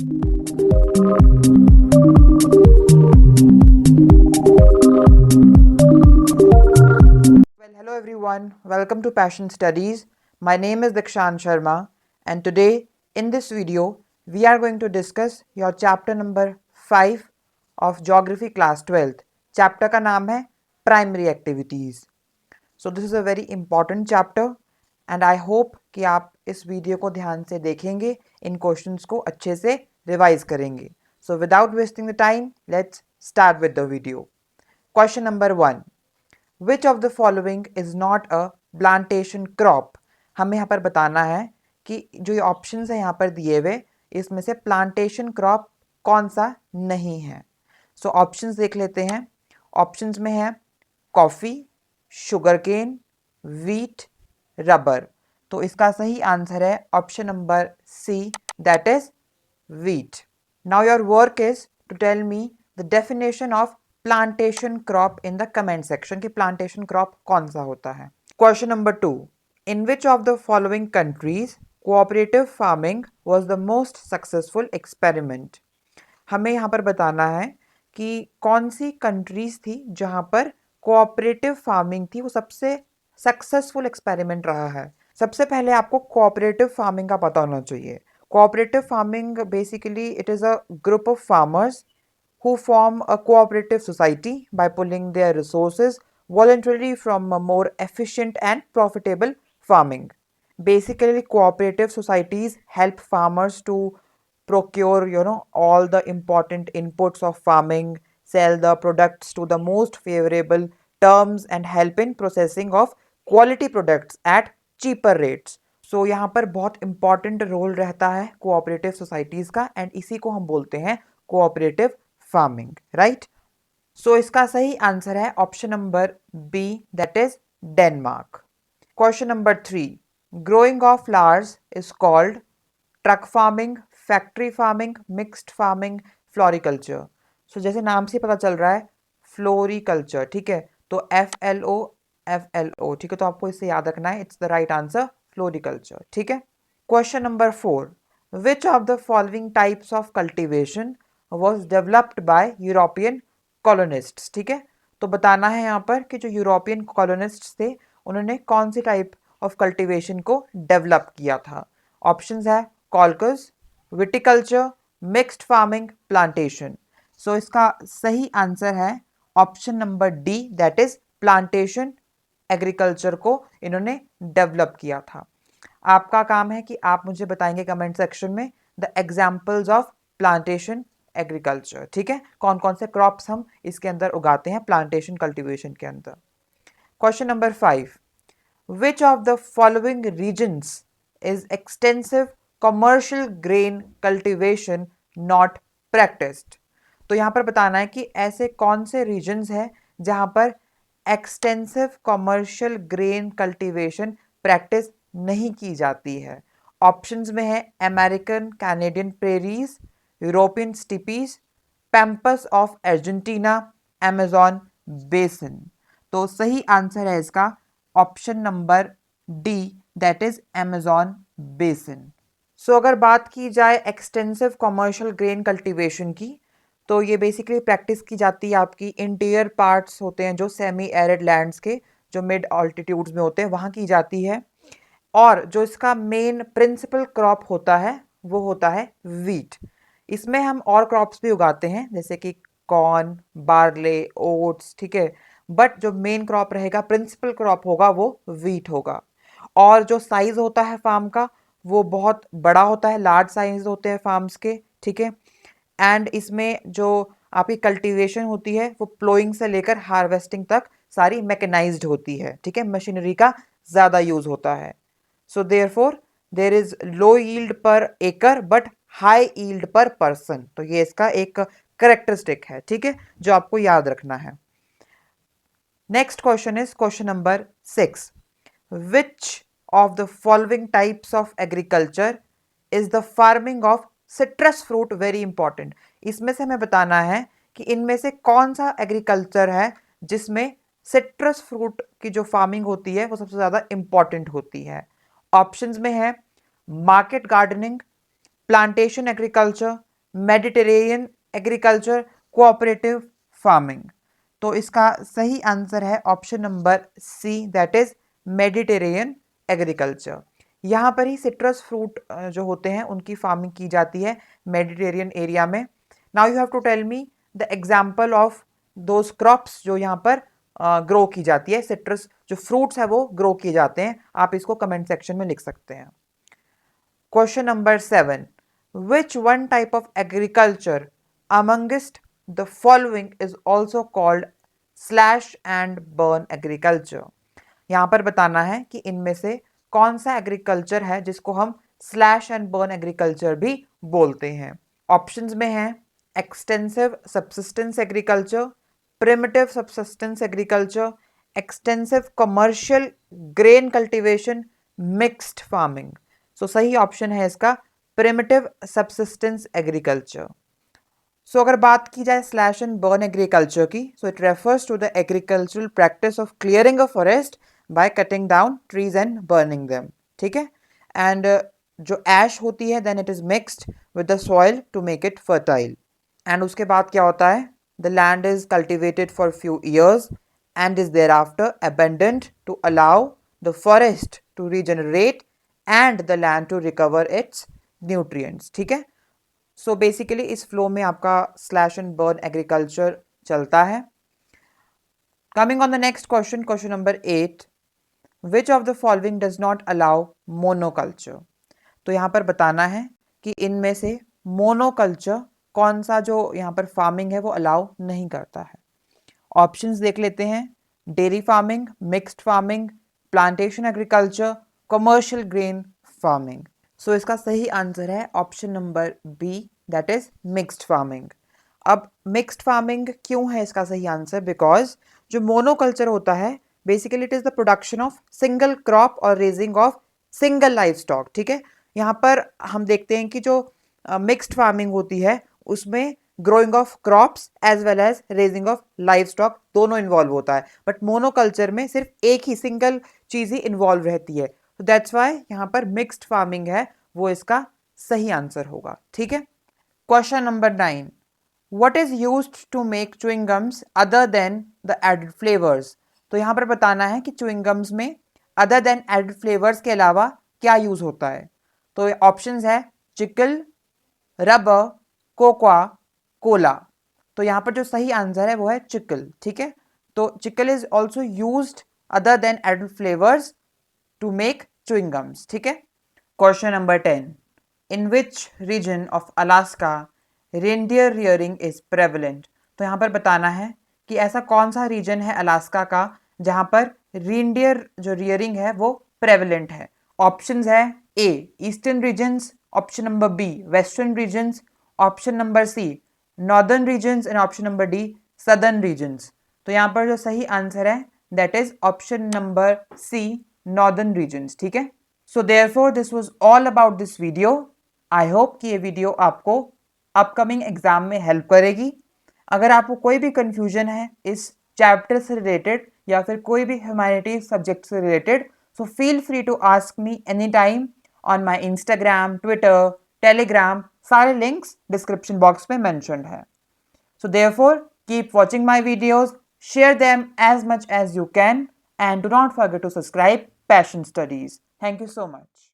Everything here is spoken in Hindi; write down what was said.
Well, hello everyone. Welcome to Passion Studies. My name is Dikshan Sharma, and today in this video we are going to discuss your chapter number 5 of Geography class 12th. Chapter का नाम है Primary Activities. So this is a very important chapter and I hope कि आप इस वीडियो को ध्यान से देखेंगे, इन क्वेश्चंस को अच्छे से रिवाइज करेंगे. So without wasting the time, let's start with the video. Question number 1. Which of the following is not a plantation crop? हमें यहाँ पर बताना है कि जो ये ऑप्शंस है यहाँ पर दिए हुए, इसमें से प्लांटेशन क्रॉप कौन सा नहीं है. सो ऑप्शंस देख लेते हैं. ऑप्शंस में है coffee, sugar cane, wheat, rubber. तो इसका सही आंसर है option number C, that is wheat. Now your work is to tell me the definition of plantation crop in the comment section कि प्लांटेशन क्रॉप कौन सा होता है. Question number 2. In which of the following countries cooperative farming was the most successful experiment? हमें यहाँ पर बताना है कि कौन सी कंट्रीज थी जहाँ पर कोऑपरेटिव फार्मिंग थी वो सबसे सक्सेसफुल एक्सपेरिमेंट रहा है. सबसे पहले आपको कोऑपरेटिव फार्मिंग का पता होना चाहिए. Cooperative farming basically it is a group of farmers who form a cooperative society by pulling their resources voluntarily from a more efficient and profitable farming. Basically, cooperative societies help farmers to procure, all the important inputs of farming, sell the products to the most favorable terms and help in processing of quality products at cheaper rates. So यहाँ पर बहुत important role रहता है cooperative societies का and इसी को हम बोलते हैं cooperative फार्मिंग, राइट. सो इसका सही आंसर है option number B, that is Denmark. Question number 3. Growing of flowers is called truck farming, factory farming, mixed farming, floriculture. So जैसे नाम से पता चल रहा है फ्लोरिकल्चर, ठीक है. तो FLO, ठीक है. तो आपको इसे याद रखना है. It's the right answer, floriculture, ठीक है. Question number 4. Which of the following types of cultivation was developed by European colonists? ठीक है. तो बताना है यहाँ पर कि जो यूरोपियन कॉलोनिस्ट्स थे उन्होंने कौन सी टाइप ऑफ कल्टीवेशन को डेवलप किया था. ऑप्शंस है कॉल्कस, विटिकल्चर, मिक्स्ड फार्मिंग, प्लांटेशन. सो इसका सही आंसर है option number D, that is plantation. Agriculture को इन्होंने डेवलप किया था. आपका काम है कि आप मुझे बताएंगे कमेंट सेक्शन में the examples of plantation agriculture, ठीक है. कौन कौन से क्रॉप्स हम इसके अंदर उगाते हैं प्लांटेशन कल्टीवेशन के अंदर. Question number 5. Which of the following reasons is extensive commercial grain cultivation not practised? तो यहाँ पर बताना है कि ऐसे कौन से रीजन्स हैं जहाँ पर extensive commercial grain cultivation practice नहीं की जाती है. ऑप्शंस में है American Canadian prairies, European steppes, pampas of Argentina, Amazon basin. तो सही आंसर है इसका option number D, that is Amazon basin. So अगर बात की जाए एक्सटेंसिव कमर्शियल ग्रेन कल्टीवेशन की, तो ये बेसिकली प्रैक्टिस की जाती है आपकी इंटीरियर पार्ट्स होते हैं जो सेमी एरिड लैंड्स के, जो मिड ऑल्टीट्यूड्स में होते हैं, वहाँ की जाती है. और जो इसका मेन प्रिंसिपल क्रॉप होता है वो होता है वीट. इसमें हम और क्रॉप्स भी उगाते हैं जैसे कि कॉर्न, बार्ले, ओट्स, ठीक है. बट जो मेन क्रॉप रहेगा, प्रिंसिपल क्रॉप होगा, वो वीट होगा. और जो साइज होता है फार्म का वो बहुत बड़ा होता है, लार्ज साइज होते हैं फार्म्स के, ठीक है. एंड इसमें जो आपकी कल्टीवेशन होती है वो प्लोइंग से लेकर हार्वेस्टिंग तक सारी मैकेनाइज्ड होती है, ठीक है. मशीनरी का ज़्यादा यूज होता है. So therefore there is low yield per acre but high yield per person. तो ये इसका एक करेक्टरिस्टिक है, ठीक है, जो आपको याद रखना है. Next question is question number 6. Which of the following types of agriculture is the farming of citrus fruit? Very important. इसमें से हमें बताना है कि इनमें से कौन सा एग्रीकल्चर है जिसमें सिट्रस फ्रूट की जो फार्मिंग होती है वो सबसे ज़्यादा इंपॉर्टेंट होती है. ऑप्शंस में है market gardening, plantation agriculture, Mediterranean agriculture, cooperative farming. तो इसका सही आंसर है option number C, that is Mediterranean agriculture. यहाँ पर ही सिट्रस फ्रूट जो होते हैं उनकी फार्मिंग की जाती है मेडिटेरियन एरिया में। Now you have to tell me the example of those crops जो यहाँ पर ग्रो की जाती है, सिट्रस जो फ्रूट्स है वो ग्रो किए जाते हैं। आप इसको कमेंट सेक्शन में लिख सकते हैं। Question number 7, which one type of agriculture amongst the following is also called slash and burn agriculture. यहाँ पर बताना है कि इनमें से कौन सा एग्रीकल्चर है जिसको हम स्लैश एंड बर्न एग्रीकल्चर भी बोलते हैं। ऑप्शंस में है extensive subsistence agriculture, primitive subsistence agriculture, extensive commercial grain cultivation, mixed farming. So सही ऑप्शन है इसका प्रिमिटिव सबसिस्टेंस एग्रीकल्चर। सो अगर बात की जाए स्लैश एंड बर्न एग्रीकल्चर की, so it refers to the agricultural practice of clearing a forest by cutting down trees and burning them. ठीक है, एंड जो ऐश होती है then it is mixed with the soil to make it fertile. And उसके बाद क्या होता है, the land is cultivated for few years and is thereafter abandoned to allow the forest to regenerate and the land to recover it's nutrients. ठीक है, सो बेसिकली इस फ्लो में आपका स्लैश एंड बर्न एग्रीकल्चर चलता है। Coming on the next question, question number 8, which of the following does not allow monoculture. तो यहाँ पर बताना है कि इनमें से मोनोकल्चर कौन सा जो यहाँ पर फार्मिंग है वो अलाउ नहीं करता है। ऑप्शंस देख लेते हैं, dairy farming, mixed farming, plantation agriculture, commercial grain farming. So इसका सही आंसर है option number B, that is mixed farming. अब मिक्स्ड फार्मिंग क्यों है इसका सही आंसर, बिकॉज जो मोनोकल्चर होता है basically it is the production of single crop और raising of single livestock. ठीक है, यहाँ पर हम देखते हैं कि जो मिक्स्ड फार्मिंग होती है उसमें growing of crops as well as raising of livestock दोनों इन्वॉल्व होता है, बट मोनोकल्चर में सिर्फ एक ही सिंगल चीज ही इन्वॉल्व रहती है। तो दैट्स वाई यहाँ पर मिक्स्ड फार्मिंग है वो इसका सही आंसर होगा। ठीक है, question number 9, what is used to make chewing gums other than the added flavours. तो यहाँ पर बताना है कि च्युइंग गम्स में अदर देन एडेड फ्लेवर्स के अलावा क्या यूज होता है। तो ऑप्शंस है चिकल, रबर, कोकोआ, कोला। तो यहाँ पर जो सही आंसर है वो है चिकल। ठीक है, तो chicle is also used other than added flavours to make chewing gums. ठीक है, question number 10, in which region of Alaska reindeer rearing is prevalent. तो यहाँ पर बताना है कि ऐसा कौन सा रीजन है अलास्का का जहाँ पर रेनडियर जो रियरिंग है वो प्रेवलेंट है। ऑप्शंस है A eastern regions, option number B western regions, option number C northern regions and option number D southern regions. तो यहाँ पर जो सही आंसर है that is option number C northern regions. ठीक है, so therefore this was all about this video. I hope कि ये वीडियो आपको अपकमिंग एग्जाम में हेल्प करेगी। अगर आपको कोई भी कंफ्यूजन है इस चैप्टर से रिलेटेड या फिर कोई भी ह्यूमैनिटीज सब्जेक्ट से related, so feel free to ask me any time on my Instagram, Twitter, Telegram. सारे लिंक्स डिस्क्रिप्शन बॉक्स में मेंशन्ड है। So therefore, keep watching my videos, share them as much as you can, and do not forget to subscribe Passion Studies. Thank you so much.